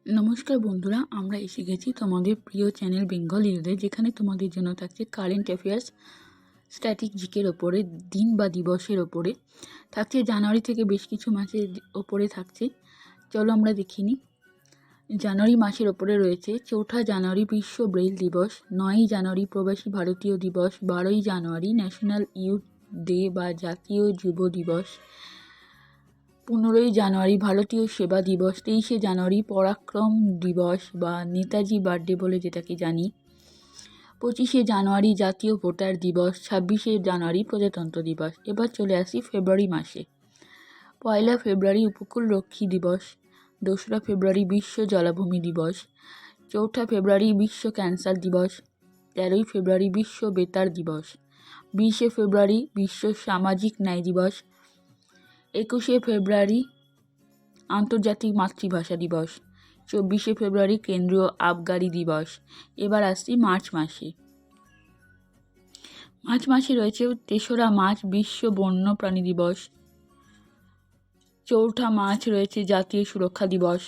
নমস্কার বন্ধুরা, আমরা এসে গেছি তোমাদের প্রিয় চ্যানেল বেঙ্গল ইউদের, যেখানে তোমাদের জন্য থাকছে কারেন্ট অ্যাফেয়ার্স, স্ট্যাটিক জিকের ওপরে, দিন বা দিবসের ওপরে থাকছে। জানুয়ারি থেকে বেশ কিছু মাসের ওপরে থাকছে। চলো আমরা দেখিনি। জানুয়ারি মাসের ওপরে রয়েছে 4 জানুয়ারি বিশ্ব ব্রেইল দিবস, 9 জানুয়ারি প্রবাসী ভারতীয় দিবস, 12 জানুয়ারি ন্যাশনাল ইউথ ডে বা জাতীয় যুব দিবস, 15 জানুয়ারি ভারতীয় সেবা দিবস, 23 জানুয়ারি পরাক্রম দিবস বা নেতাজি বার্থডে বলে যেটাকে জানি, 25 জানুয়ারি জাতীয় ভোটার দিবস, 26 জানুয়ারি প্রজাতন্ত্র দিবস। এবার চলে আসি ফেব্রুয়ারি মাসে। 1 ফেব্রুয়ারি উপকূল রক্ষী দিবস, 2 ফেব্রুয়ারি বিশ্ব জলাভূমি দিবস, 4 ফেব্রুয়ারি বিশ্ব ক্যান্সার দিবস, 13 ফেব্রুয়ারি বিশ্ব বেতার দিবস, 20 ফেব্রুয়ারি বিশ্ব সামাজিক ন্যায় দিবস, 21 ফেব্রুয়ারি আন্তর্জাতিক মাতৃভাষা দিবস, 24 ফেব্রুয়ারি কেন্দ্রীয় আবগারি দিবস। এবার আসছি মার্চ মাসে। মার্চ মাসে রয়েছে 3 মার্চ বিশ্ব বন্যপ্রাণী দিবস, 4 মার্চ রয়েছে জাতীয় সুরক্ষা দিবস,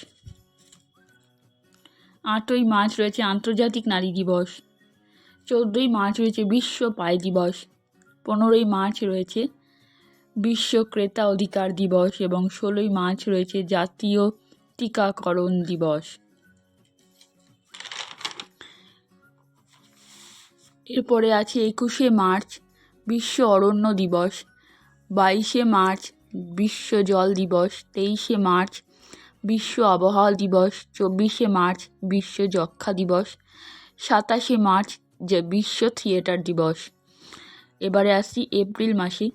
8 মার্চ রয়েছে আন্তর্জাতিক নারী দিবস, 14 মার্চ রয়েছে বিশ্ব পাই দিবস, 15 মার্চ রয়েছে বিশ্ব ক্রেতা অধিকার দিবস এবং 16 মার্চ রয়েছে জাতীয় টিকাকরণ দিবস। এরপরে আছে 21 মার্চ বিশ্ব অরণ্য দিবস, 22 মার্চ বিশ্ব জল দিবস, 23 মার্চ বিশ্ব আবহাওয়া দিবস, 24 মার্চ বিশ্ব যক্ষ্মা দিবস, 27 মার্চ বিশ্ব থিয়েটার দিবস। এবারে আসছি এপ্রিল মাসে।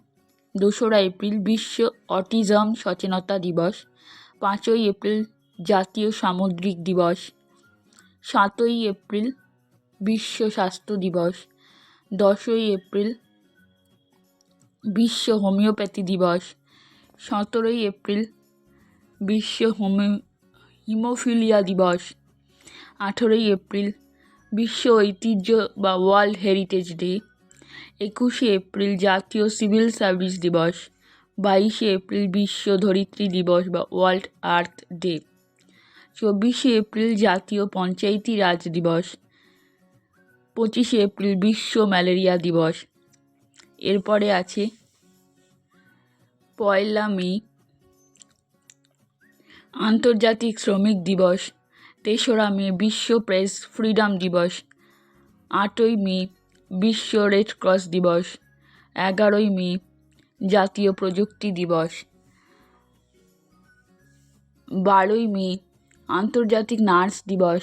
2 এপ্রিল বিশ্ব অটিজম সচেতনতা দিবস, 5 এপ্রিল জাতীয় সামুদ্রিক দিবস, 7 এপ্রিল বিশ্ব স্বাস্থ্য দিবস, 10 এপ্রিল বিশ্ব হোমিওপ্যাথি দিবস, 17 এপ্রিল বিশ্ব হিমোফিলিয়া দিবস, 18 এপ্রিল বিশ্ব ঐতিহ্য বা ওয়ার্ল্ড হেরিটেজ ডে, 21 এপ্রিল জাতীয় সিভিল সার্ভিস দিবস, 22 এপ্রিল বিশ্ব ধরিত্রী দিবস বা ওয়ার্ল্ড আর্থ ডে, 24 এপ্রিল জাতীয় পঞ্চায়েতি রাজ দিবস, 25 এপ্রিল বিশ্ব ম্যালেরিয়া দিবস। এরপরে আছে 1 মে আন্তর্জাতিক শ্রমিক দিবস, 3 মে বিশ্ব প্রেস ফ্রিডম দিবস, 8 মে বিশ্ব রেড ক্রস দিবস, 11 মে জাতীয় প্রযুক্তি দিবস, 12 মে আন্তর্জাতিক নার্স দিবস,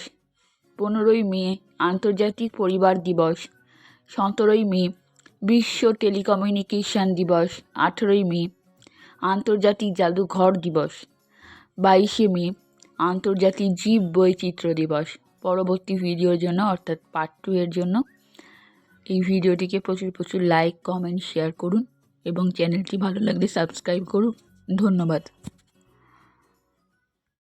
15 মে আন্তর্জাতিক পরিবার দিবস, 17 মে বিশ্ব টেলিকমিউনিকেশন দিবস, 18 মে আন্তর্জাতিক জাদুঘর দিবস, 22 মে আন্তর্জাতিক জীব বৈচিত্র্য দিবস। পরবর্তী ভিডিওর জন্য অর্থাৎ পার্ট 2 এর জন্য এই ভিডিওটিকে প্রচুর লাইক, কমেন্ট, শেয়ার করুন এবং চ্যানেলটি ভালো লাগলে সাবস্ক্রাইব করুন। ধন্যবাদ।